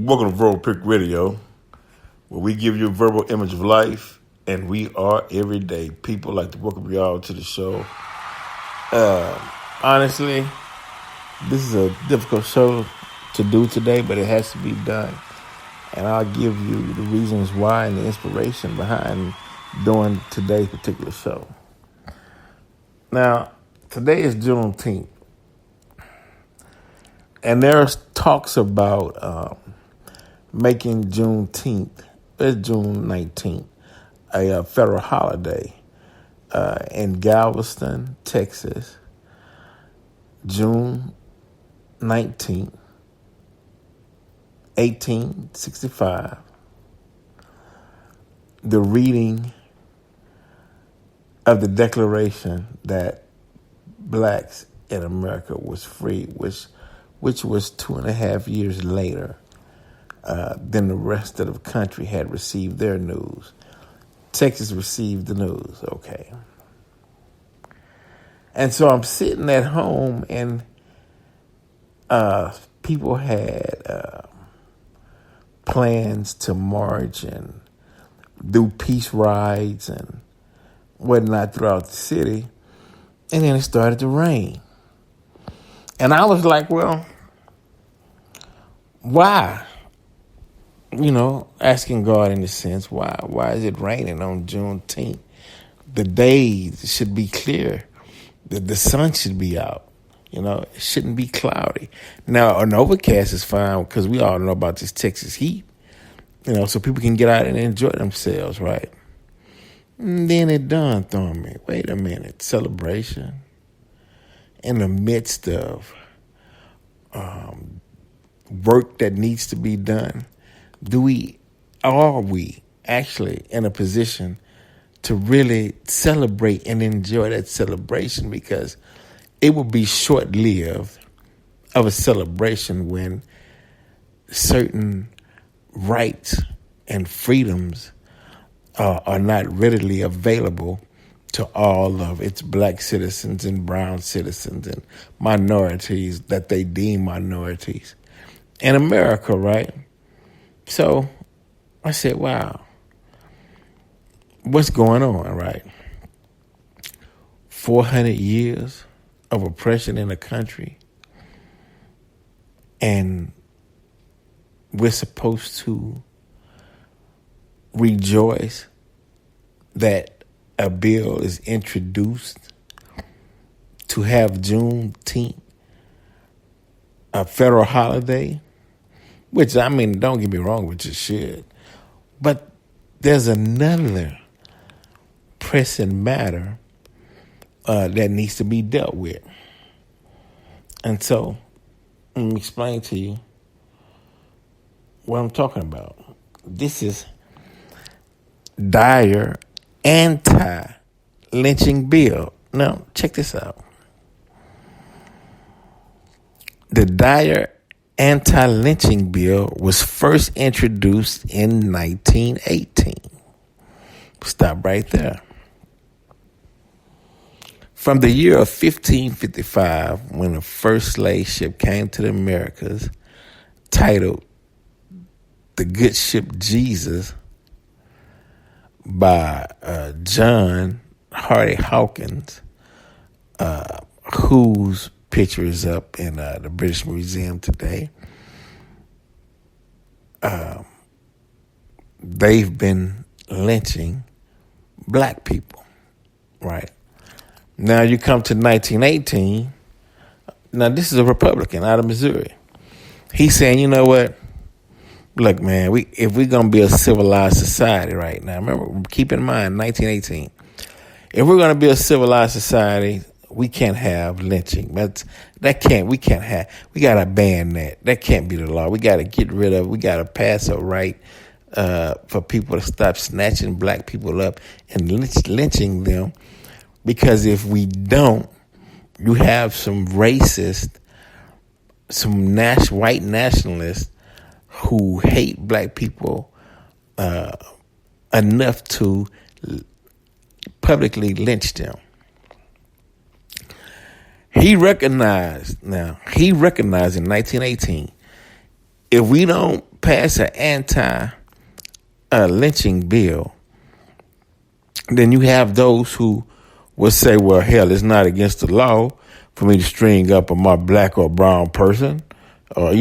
Welcome to Verbal Pick Radio, where we give you a verbal image of life, and we are everyday people. Like to welcome y'all to the show. Honestly, this is a difficult show to do today, but it has to be done. And I'll give you the reasons why and the inspiration behind doing today's particular show. Now, today is Juneteenth. And there's talks about making Juneteenth, it's June 19th, a federal holiday in Galveston, Texas, June 19th, 1865. The reading of the Declaration that blacks in America was free, which was 2.5 years later than the rest of the country had received their news. Texas received the news, okay. And so I'm sitting at home, and people had plans to march and do peace rides and whatnot throughout the city, and then it started to rain. And I was like, well, why? You know, asking God in a sense, why? Why is it raining on Juneteenth? The days should be clear. The sun should be out. You know, it shouldn't be cloudy. Now, an overcast is fine because we all know about this Texas heat. You know, so people can get out and enjoy themselves, right? And then it dawned on me, wait a minute, celebration in the midst of work that needs to be done. Are we actually in a position to really celebrate and enjoy that celebration? Because it will be short-lived of a celebration when certain rights and freedoms are not readily available to all of its black citizens and brown citizens and minorities that they deem minorities in America, right? So I said, wow, what's going on, right? 400 years of oppression in a country, and we're supposed to rejoice that a bill is introduced to have Juneteenth a federal holiday, which, I mean, don't get me wrong, which it should. But there's another pressing matter that needs to be dealt with. And so, let me explain to you what I'm talking about. This is dire anti-lynching bill. Now, check this out. The dire anti-lynching bill was first introduced in 1918. Stop right there. From the year of 1555, when the first slave ship came to the Americas, titled The Good Ship Jesus by John Hardy Hawkins, whose picture is up in the British Museum today. They've been lynching black people, right? Now you come to 1918. Now this is a Republican out of Missouri. He's saying, you know what? Look, man, if we're going to be a civilized society right now, remember, keep in mind, 1918. If we're going to be a civilized society, we can't have lynching. We got to ban that. That can't be the law. We got to get rid of it. We got to pass a right for people to stop snatching black people up and lynching them. Because if we don't, you have some racist, some white nationalists who hate black people enough to publicly lynch them. He recognized in 1918, if we don't pass an anti-lynching bill, then you have those who will say, well, hell, it's not against the law for me to string up a more black or brown person. Or,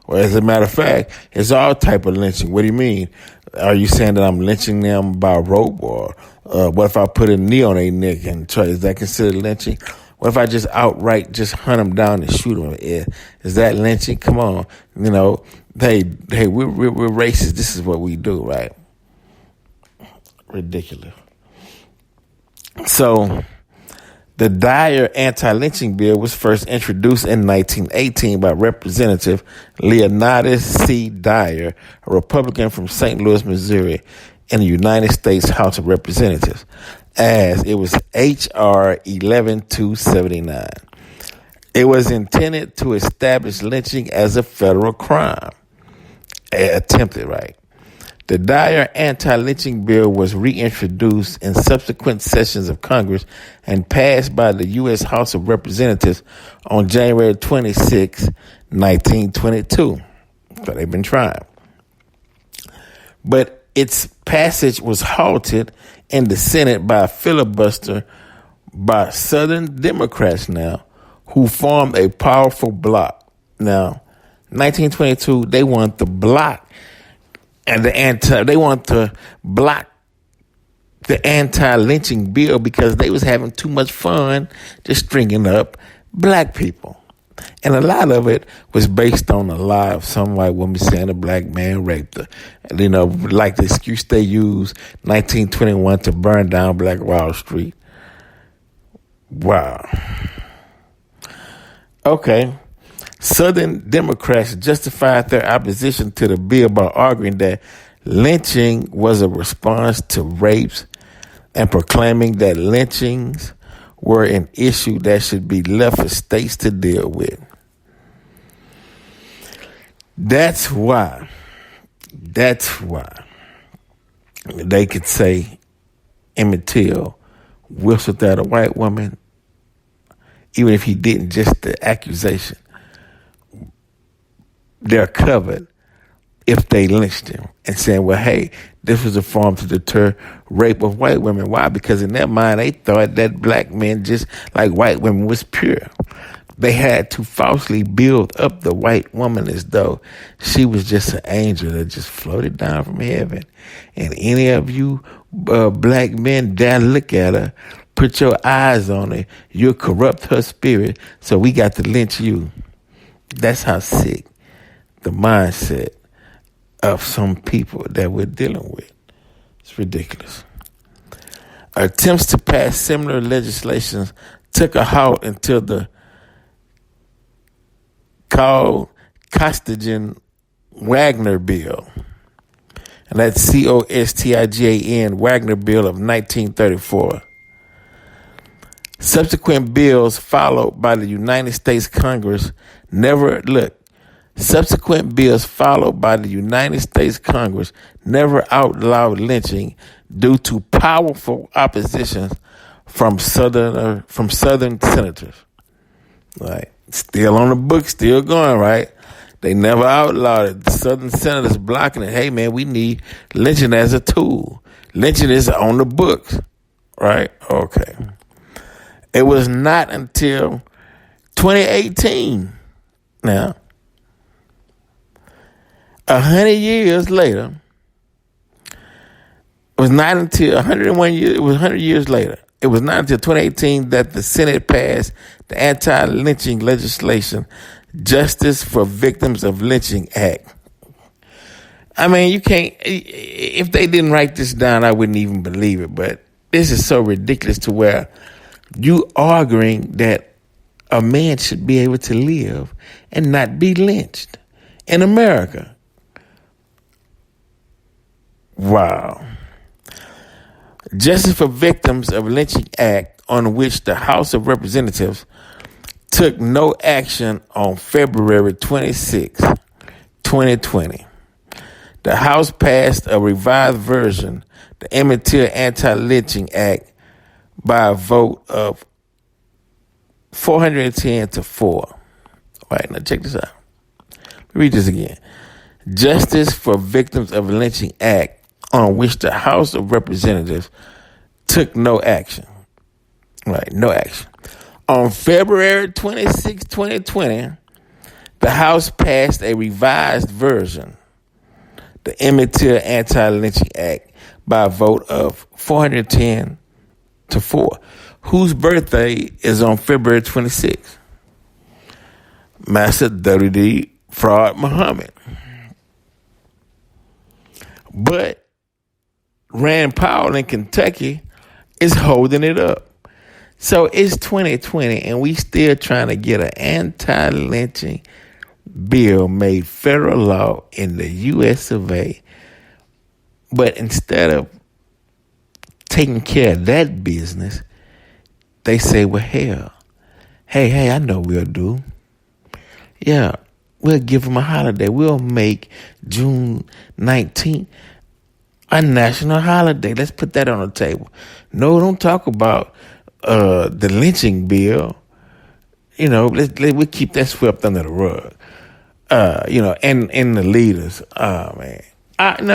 or as a matter of fact, it's all type of lynching. What do you mean? Are you saying that I'm lynching them by rope? Or what if I put a knee on their neck and try? Is that considered lynching? What if I just outright just hunt them down and shoot them? Is that lynching? Come on. Hey, we're racist. This is what we do, right? Ridiculous. So, the Dyer anti-lynching bill was first introduced in 1918 by Representative Leonidas C. Dyer, a Republican from St. Louis, Missouri, in the United States House of Representatives, as it was H.R. 11279. It was intended to establish lynching as a federal crime. Attempted, right? The Dyer anti-lynching bill was reintroduced in subsequent sessions of Congress and passed by the U.S. House of Representatives on January 26, 1922. So they've been trying. But its passage was halted in the Senate by a filibuster by Southern Democrats now, who formed a powerful bloc. Now, 1922, they want the bloc. And they want to block the anti-lynching bill because they was having too much fun just stringing up black people. And a lot of it was based on a lie of some white woman saying a black man raped her. And, like the excuse they used 1921 to burn down Black Wall Street. Wow. Okay. Southern Democrats justified their opposition to the bill by arguing that lynching was a response to rapes and proclaiming that lynchings were an issue that should be left for states to deal with. That's why they could say Emmett Till whistled at a white woman, even if he didn't, just the accusation. They're covered if they lynched him and saying, well, hey, this was a form to deter rape of white women. Why? Because in their mind, they thought that black men, just like white women, was pure. They had to falsely build up the white woman as though she was just an angel that just floated down from heaven. And any of you black men dare look at her, put your eyes on her, you'll corrupt her spirit, so we got to lynch you. That's how sick the mindset of some people that we're dealing with. It's ridiculous. Attempts to pass similar legislation took a halt until the called Costigan-Wagner Bill. And that's Costigan Wagner Bill of 1934. Subsequent bills followed by the United States Congress never outlawed lynching due to powerful opposition from Southern senators. Right. Still on the book, still going, right? They never outlawed it. The Southern senators blocking it. Hey, man, we need lynching as a tool. Lynching is on the books, right? Okay. It was not until 2018 now, 100 years later, it was not until 101 years, it was 100 years later. It was not until 2018 that the Senate passed the anti-lynching legislation, Justice for Victims of Lynching Act. I mean, you can't, if they didn't write this down, I wouldn't even believe it, but this is so ridiculous to where you arguing that a man should be able to live and not be lynched in America. Wow. Justice for Victims of Lynching Act, on which the House of Representatives took no action on February 26, 2020. The House passed a revised version, the Emmett Till Anti-Lynching Act, by a vote of 410 to 4. All right, now check this out. Read this again. Justice for Victims of Lynching Act, on which the House of Representatives took no action. Right, no action. On February 26, 2020, the House passed a revised version, the Juneteenth Anti-lynching Act, by a vote of 410 to 4, whose birthday is on February 26th. Master W.D. Fraud Muhammad. But Rand Paul in Kentucky is holding it up. So it's 2020 and we still trying to get an anti-lynching bill made federal law in the U.S. of A. But instead of taking care of that business, they say, well, hell, hey, I know we'll do. Yeah, we'll give them a holiday. We'll make June 19th a national holiday. Let's put that on the table. No, don't talk about the lynching bill. We'll keep that swept under the rug. And the leaders. Oh man,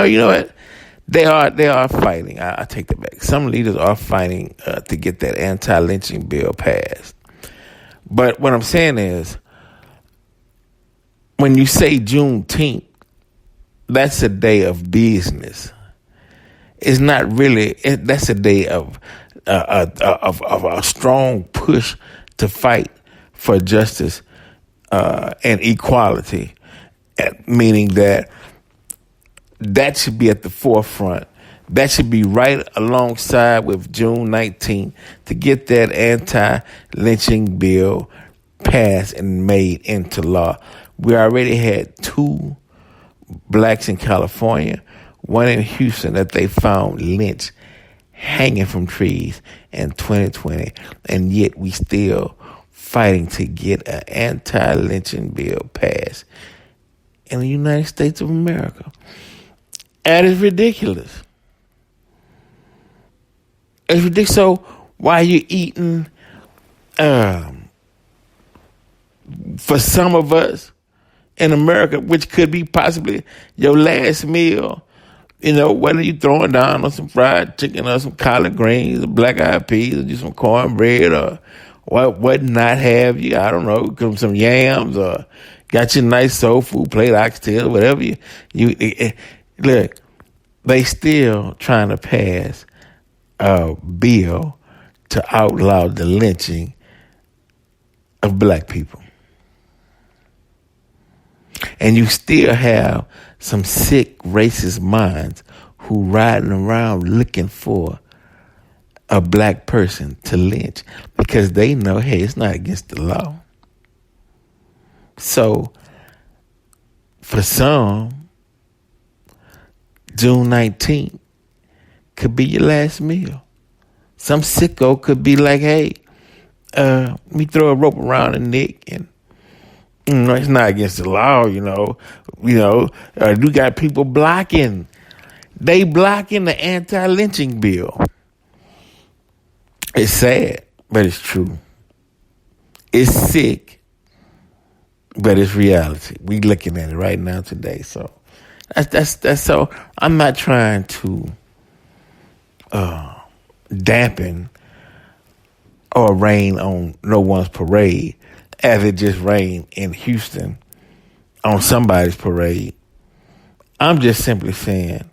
you know what? They are fighting. I take that back. Some leaders are fighting to get that anti-lynching bill passed. But what I'm saying is, when you say Juneteenth, that's a day of business. It's not really. That's a day of a strong push to fight for justice and equality, meaning that should be at the forefront. That should be right alongside with June 19th to get that anti-lynching bill passed and made into law. We already had 2 blacks in California, one in Houston that they found lynched hanging from trees in 2020, and yet we still fighting to get an anti-lynching bill passed in the United States of America. That is ridiculous. It's ridiculous. So why are you eating, for some of us in America, which could be possibly your last meal, whether you throwing down on some fried chicken or some collard greens or black-eyed peas or just some cornbread or what not have you, I don't know, some yams or got your nice soul food plate, oxtail, whatever look, they still trying to pass a bill to outlaw the lynching of black people. And you still have some sick racist minds who riding around looking for a black person to lynch because they know, hey, it's not against the law. So for some, June 19th could be your last meal. Some sicko could be like, hey, let me throw a rope around the neck and it's not against the law, you got people blocking. They blocking the anti-lynching bill. It's sad, but it's true. It's sick, but it's reality. We looking at it right now today. So that's so. I'm not trying to dampen or rain on no one's parade, as it just rained in Houston on somebody's parade. I'm just simply saying,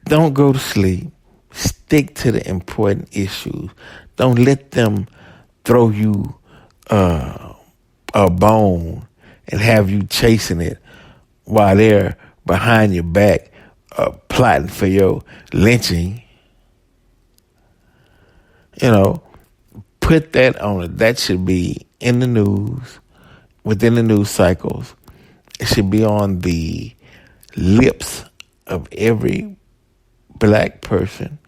don't go to sleep. Stick to the important issues. Don't let them throw you a bone and have you chasing it while they're behind your back plotting for your lynching. Put that on it. That should be in the news, within the news cycles. It should be on the lips of every black person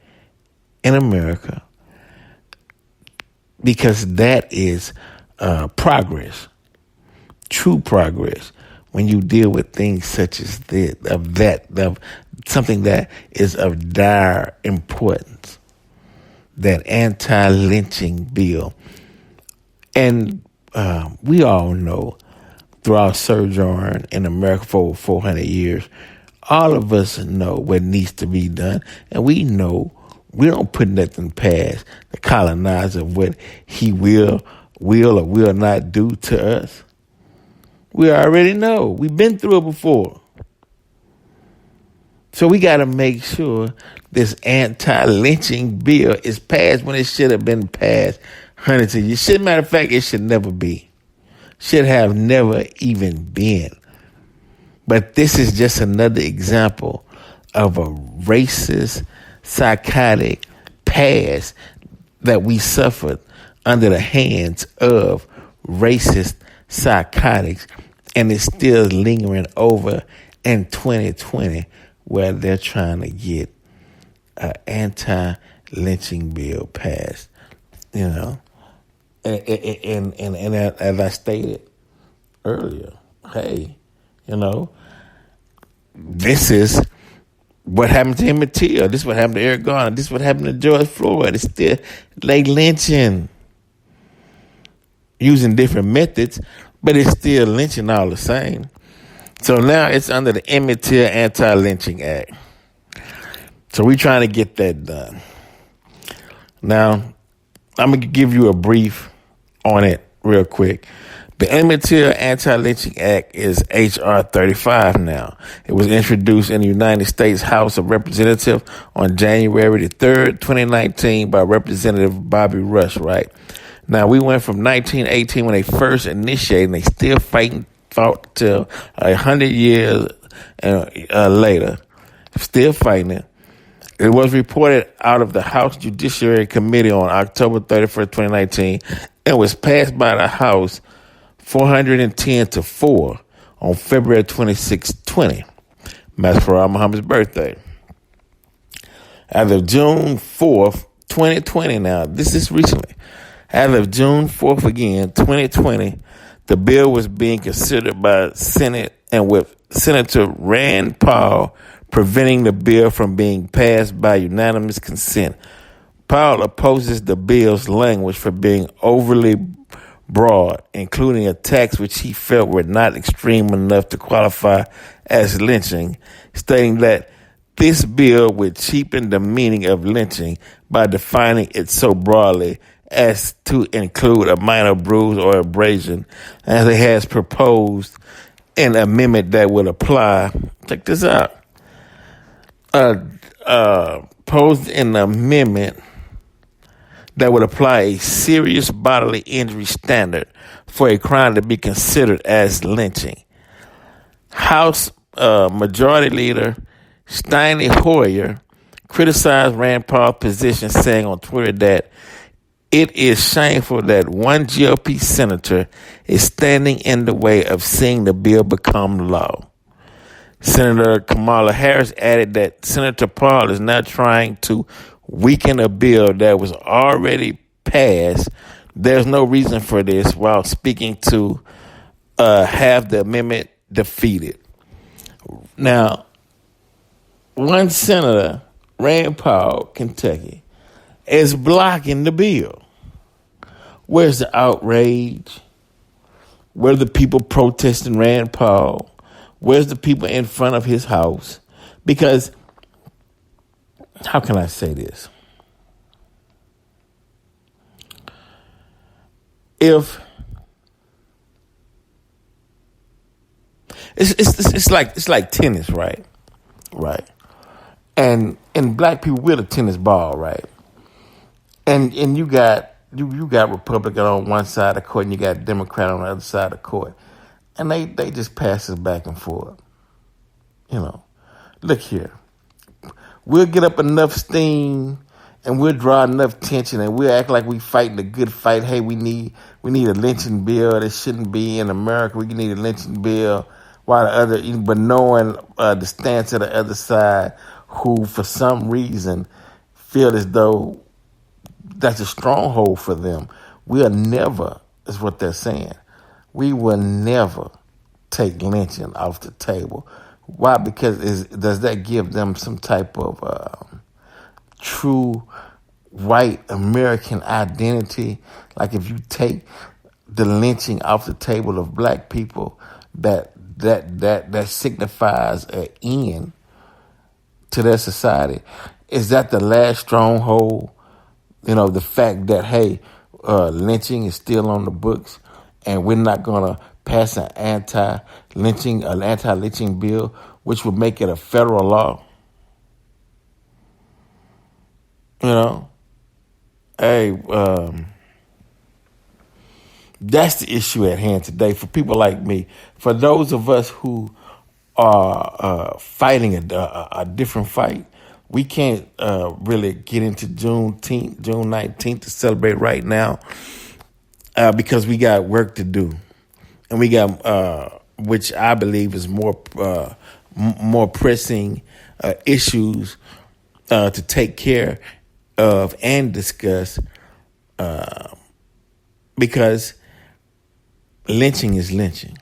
in America, because that is progress, true progress, when you deal with things such as this, of something that is of dire importance, that anti-lynching bill. And we all know throughout sojourn in America for over 400 years. All of us know what needs to be done, and we know we don't put nothing past the colonizer of what he will or will not do to us. We already know. We've been through it before. So we got to make sure this anti-lynching bill is passed when it should have been passed hundreds of years. Matter of fact, it should never be. Should have never even been. But this is just another example of a racist, psychotic past that we suffered under the hands of racist psychotics, and it's still lingering over in 2020, where they're trying to get an anti-lynching bill passed. You know, and as I stated earlier, hey, you know, this is what happened to Emmett Till. This is what happened to Eric Garner. This is what happened to George Floyd. It's still like lynching, using different methods, but it's still lynching all the same. So now it's under the Emmett Till Anti-Lynching Act. So we're trying to get that done. Now, I'm going to give you a brief on it real quick. The Emmett Till Anti-Lynching Act is H.R. 35 now. It was introduced in the United States House of Representatives on January the 3rd, 2019 by Representative Bobby Rush, right? Now, we went from 1918 when they first initiated, and they still fought till 100 years later, still fighting it. It was reported out of the House Judiciary Committee on October 31st, 2019, and was passed by the House 410-4 on February 26, 20. That's for Muhammad's birthday. As of June 4th, 2020 now, this is recently. As of June 4th again, 2020, the bill was being considered by Senate and with Senator Rand Paul preventing the bill from being passed by unanimous consent. Paul opposes the bill's language for being overly broad, including attacks which he felt were not extreme enough to qualify as lynching, stating that this bill would cheapen the meaning of lynching by defining it so broadly as to include a minor bruise or abrasion, as it has proposed an amendment that would apply. Check this out. Proposed an amendment that would apply a serious bodily injury standard for a crime to be considered as lynching. House Majority Leader Steny Hoyer criticized Rand Paul's position, saying on Twitter that it is shameful that one GOP senator is standing in the way of seeing the bill become law. Senator Kamala Harris added that Senator Paul is now trying to weaken a bill that was already passed. There's no reason for this, while speaking to have the amendment defeated. Now, one senator, Rand Paul, Kentucky, is blocking the bill. Where's the outrage? Where are the people protesting Rand Paul? Where's the people in front of his house? Because, how can I say this? If it's like tennis, right? Right. And black people, we're the tennis ball, right? And you got Republican on one side of the court and you got Democrat on the other side of the court. And they just pass us back and forth. You know, look here. We'll get up enough steam and we'll draw enough tension and we'll act like we fighting a good fight. Hey, we need a lynching bill that shouldn't be in America. We need a lynching bill. But knowing the stance of the other side, who for some reason feel as though that's a stronghold for them. We'll never, is what they're saying. We will never take lynching off the table. Why? Because does that give them some type of true white American identity? Like if you take the lynching off the table of black people, that signifies an end to their society? Is that the last stronghold? The fact that, hey, lynching is still on the books, and we're not gonna pass an anti-lynching bill, which would make it a federal law. Hey, that's the issue at hand today for people like me. For those of us who are fighting a different fight, we can't really get into June 19th to celebrate right now because we got work to do. And we got, which I believe is more pressing issues to take care of and discuss because lynching is lynching.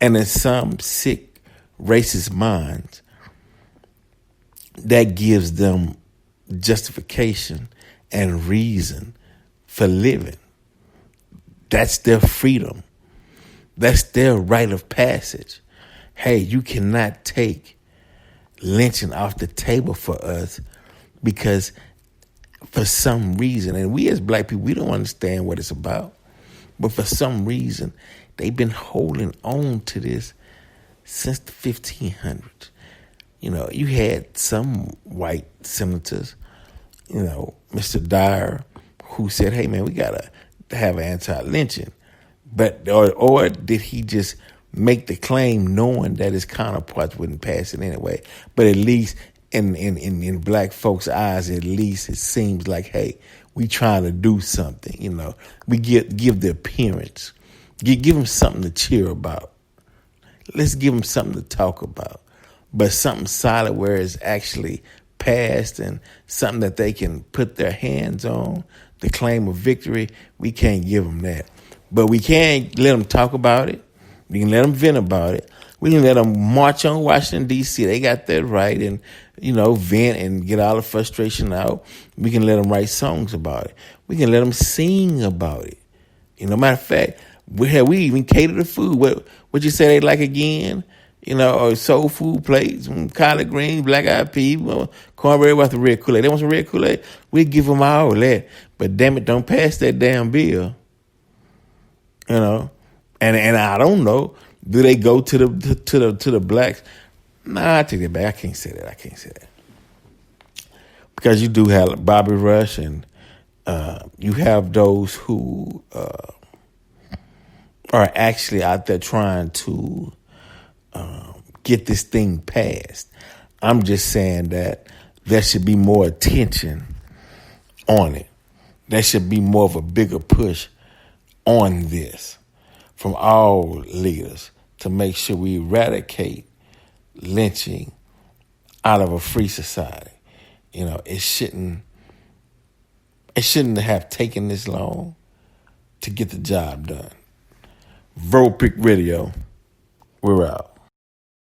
And in some sick, racist minds, that gives them justification and reason for living. That's their freedom. That's their rite of passage. Hey, you cannot take lynching off the table for us because for some reason, and we as black people, we don't understand what it's about, but for some reason, they've been holding on to this since the 1500s. You had some white senators, Mr. Dyer, who said, hey, man, we got to have an anti-lynching. But or did he just make the claim knowing that his counterparts wouldn't pass it anyway? But at least in black folks' eyes, at least it seems like, hey, we trying to do something, We give the appearance. Give them something to cheer about. Let's give them something to talk about. But something solid where it's actually passed and something that they can put their hands on, the claim of victory, we can't give them that. But we can let them talk about it. We can let them vent about it. We can let them march on Washington, D.C. They got that right and, vent and get all the frustration out. We can let them write songs about it. We can let them sing about it. Matter of fact, we even cater the food. What you say they like again? Or soul food plates, collard greens, black-eyed peas, cornbread with the red Kool-Aid. They want some red Kool-Aid? We give them all that. But damn it, don't pass that damn bill. And I don't know. Do they go to the blacks? Nah, I take that back. I can't say that. Because you do have Bobby Rush and you have those who are actually out there trying to get this thing passed. I'm just saying that there should be more attention on it. There should be more of a bigger push on this from all leaders to make sure we eradicate lynching out of a free society. It shouldn't have taken this long to get the job done. Verbal Pick Radio, we're out.